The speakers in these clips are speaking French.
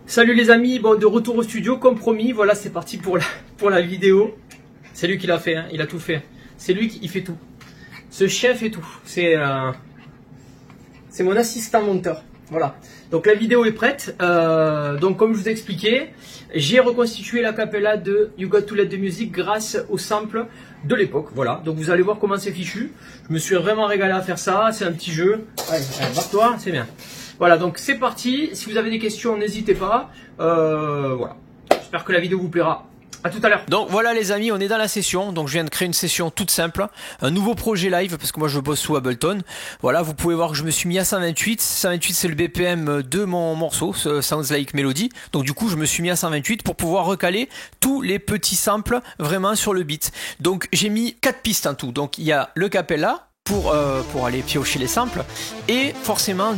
Salut les amis, bon de retour au studio comme promis, voilà c'est parti pour la vidéo. C'est lui qui l'a fait, hein, il a tout fait. C'est lui qui fait tout. Ce chien fait tout. C'est mon assistant monteur. Voilà. Donc la vidéo est prête. Donc comme je vous ai expliqué, j'ai reconstitué la cappella de You Got to Let the Music grâce au sample de l'époque. Voilà. Donc vous allez voir comment c'est fichu. Je me suis vraiment régalé à faire ça. C'est un petit jeu. Allez, barre-toi, c'est bien. Voilà, donc c'est parti. Si vous avez des questions, n'hésitez pas. Voilà. J'espère que la vidéo vous plaira. À tout à l'heure. Donc voilà les amis, on est dans la session. Donc je viens de créer une session toute simple, un nouveau projet live parce que moi je bosse sous Ableton. Voilà, vous pouvez voir que je me suis mis à 128. 128 c'est le BPM de mon morceau, Sounds Like Melody. Donc du coup je me suis mis à 128 pour pouvoir recaler tous les petits samples vraiment sur le beat. Donc j'ai mis 4 pistes en tout. Donc il y a le cappella pour aller piocher les samples et forcément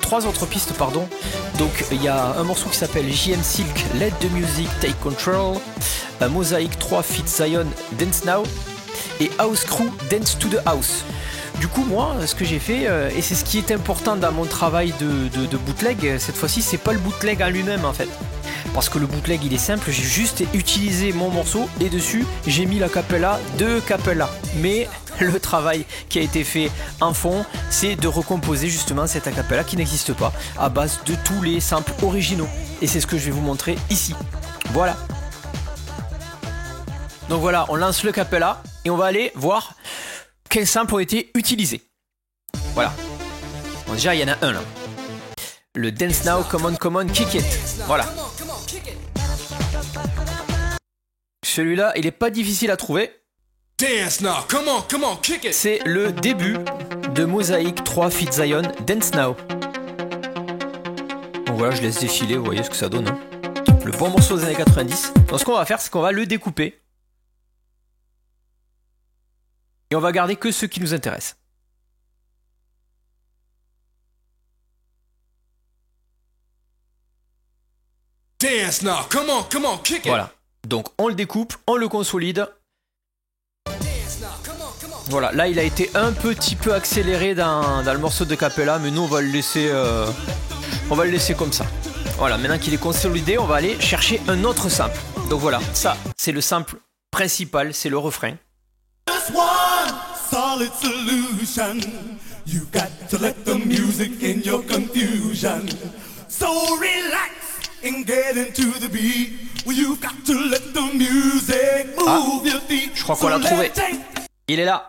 3 autres pistes pardon. Donc il y a un morceau qui s'appelle JM Silk Let the Music Take Control, Mosaic 3 Feat Zion Dance Now et House Crew Dance to the House. Du coup moi ce que j'ai fait et c'est ce qui est important dans mon travail de bootleg cette fois-ci, c'est pas le bootleg en lui-même en fait. Parce que le bootleg il est simple, j'ai juste utilisé mon morceau et dessus j'ai mis la cappella de cappella. Mais le travail qui a été fait en fond, c'est de recomposer justement cette cappella qui n'existe pas à base de tous les samples originaux. Et c'est ce que je vais vous montrer ici. Voilà. Donc voilà, on lance le cappella et on va aller voir quels samples ont été utilisés. Voilà. Bon, déjà il y en a un là. Le Dance Now, Come on, Kick It. Voilà. Celui-là, il est pas difficile à trouver. Dance now, come on, kick it. C'est le début de Mosaic 3 Feat Zion Dance Now. Donc voilà, je laisse défiler, vous voyez ce que ça donne. Hein. Le bon morceau des années 90. Donc ce qu'on va faire, c'est qu'on va le découper. Et on va garder que ceux qui nous intéressent. Dance now, come on, kick it. Voilà. Donc on le découpe, on le consolide. Voilà, là il a été un petit peu accéléré dans le morceau de cappella, mais nous on va le laisser comme ça. Voilà, maintenant qu'il est consolidé, on va aller chercher un autre sample. Donc voilà, ça c'est le sample principal, c'est le refrain. Solid solution. You got to let the music in your confusion. So relax and get into the beat. Well, you've got to let the music move your feet. Je crois qu'on l'a trouvé. Il est là.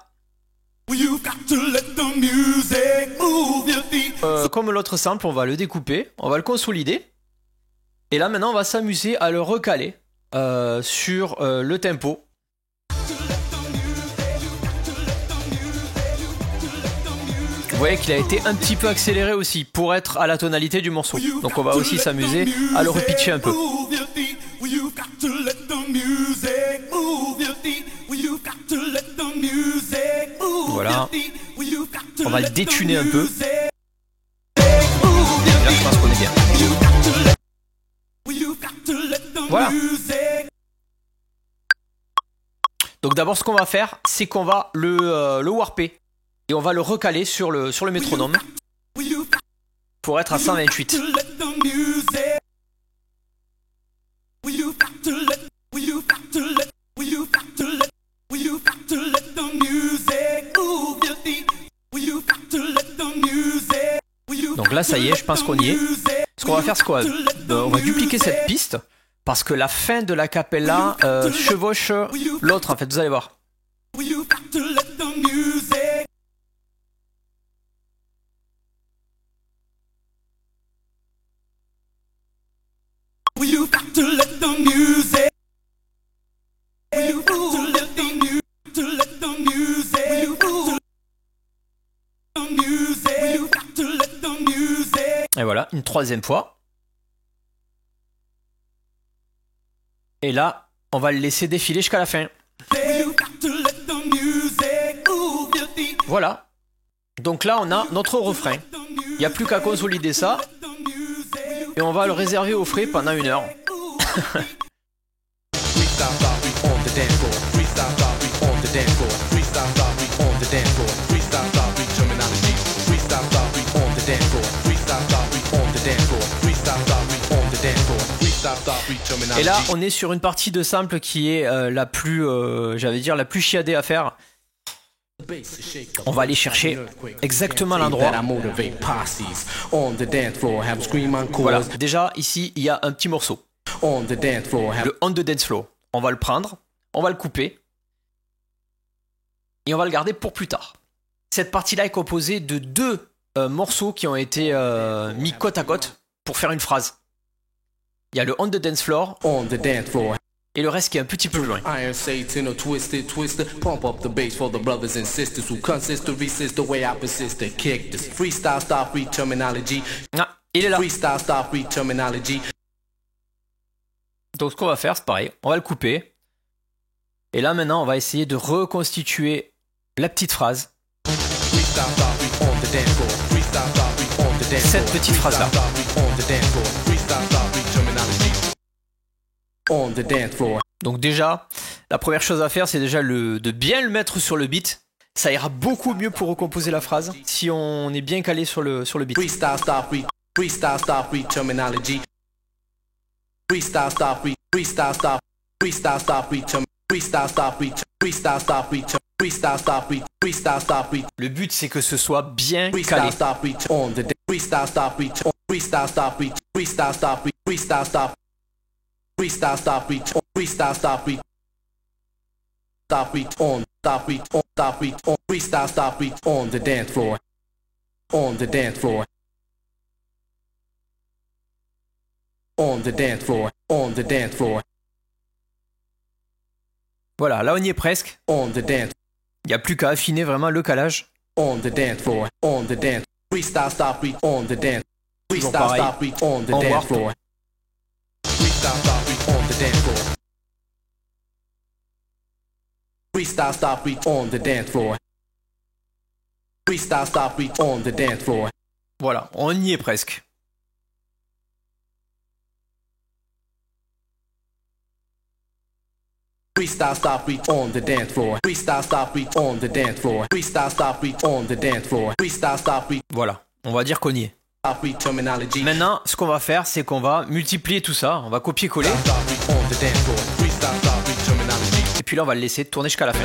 Well, you've got to let the music move your feet. Comme l'autre sample, on va le découper, on va le consolider. Et là maintenant, on va s'amuser à le recaler sur le tempo. Vous voyez qu'il a été un petit peu accéléré aussi pour être à la tonalité du morceau. Donc on va aussi s'amuser à le repitcher un peu. Voilà. On va le détuner un peu. Et là je pense qu'on est bien. Voilà. Donc d'abord ce qu'on va faire, c'est qu'on va le warper. Et on va le recaler sur le métronome pour être à 128. Donc là ça y est, je pense qu'on y est. Ce qu'on va faire, c'est qu'on va dupliquer cette piste parce que la fin de la cappella chevauche l'autre en fait, vous allez voir. Et voilà, une troisième fois. Et là, on va le laisser défiler jusqu'à la fin. Voilà. Donc là, on a notre refrain. Il n'y a plus qu'à consolider ça. Et on va le réserver au frais pendant 1 heure. Et là, on est sur une partie de sample qui est la plus, j'allais dire, la plus chiadée à faire. On va aller chercher exactement l'endroit. Voilà, déjà ici il y a un petit morceau. Le on the dance floor. On va le prendre, on va le couper et on va le garder pour plus tard. Cette partie-là est composée de deux morceaux qui ont été mis côte à côte pour faire une phrase. Il y a le on the dance floor. Et le reste qui est un petit peu plus loin. Ah, il est là. Donc ce qu'on va faire, c'est pareil. On va le couper. Et là maintenant, on va essayer de reconstituer la petite phrase. Cette petite phrase-là. Donc déjà, la première chose à faire, c'est déjà de bien le mettre sur le beat. Ça ira beaucoup mieux pour recomposer la phrase si on est bien calé sur le beat. Le but, c'est que ce soit bien calé. Freestyle, stop, reach, freestyle, stop, reach, stop, reach, on, stop, reach, on, stop, reach, on, freestyle, stop, reach, on the dance floor, on the dance floor, on the dance floor, on the dance floor. Voilà, là on y est presque. On the dance. Il n'y a plus qu'à affiner vraiment le calage. On the dance floor, on the dance, freestyle, stop, reach, on the dance, freestyle, stop, reach, on the dance floor. Freestyle, stop, reach, on the dance floor. Freestyle, stop, reach, on the dance floor. Freestyle, stop, reach, on the dance floor. Voilà, on y est presque. Freestyle, stop, reach, on the dance floor. Freestyle, stop, reach, on the dance floor. Freestyle, stop, reach, on the dance floor. Freestyle, stop, reach. Voilà, on va dire qu'on y est. Maintenant, ce qu'on va faire, c'est qu'on va multiplier tout ça. On va copier-coller. Et puis là, on va le laisser tourner jusqu'à la fin.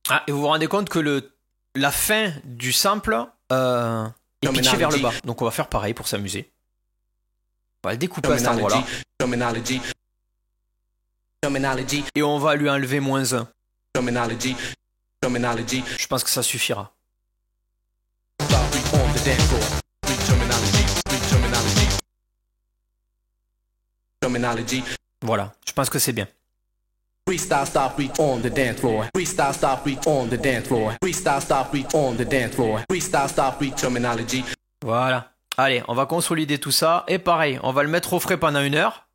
Ah, et vous vous rendez compte que la fin du sample est pitché vers le bas. Donc on va faire pareil pour s'amuser. On va le découper à cet endroit-là. Et on va lui enlever -1. Je pense que ça suffira. Voilà, je pense que c'est bien. Freestyle, stop, reach, on the dance floor. Freestyle, stop, reach, on the dance floor. Freestyle, stop, reach, on the dance floor. Freestyle, stop, reach, terminology. Voilà. Allez, on va consolider tout ça. Et pareil, on va le mettre au frais pendant 1 heure.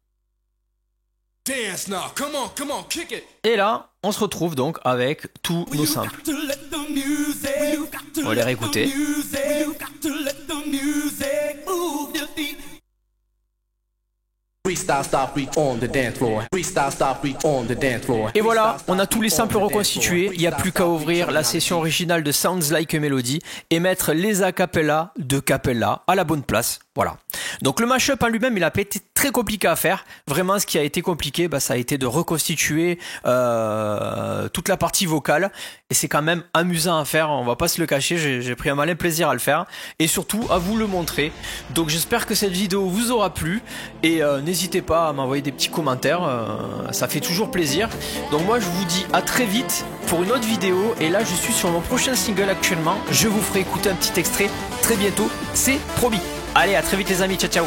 Dance now, come on, kick it. Et là, on se retrouve donc avec tous nos samples. On va les réécouter. Et voilà, on a tous les samples reconstitués. Il n'y a plus qu'à ouvrir la session originale de Sounds Like a Melody et mettre les acapellas de Capella à la bonne place. Voilà. Donc le mashup en lui-même, il n'a pas été très compliqué à faire. Vraiment, ce qui a été compliqué, ça a été de reconstituer toute la partie vocale. Et c'est quand même amusant à faire, on va pas se le cacher, j'ai pris un malin plaisir à le faire. Et surtout, à vous le montrer. Donc j'espère que cette vidéo vous aura plu. Et n'hésitez pas à m'envoyer des petits commentaires, ça fait toujours plaisir. Donc moi, je vous dis à très vite pour une autre vidéo. Et là, je suis sur mon prochain single actuellement. Je vous ferai écouter un petit extrait très bientôt, c'est promis. Allez, à très vite les amis, ciao ciao.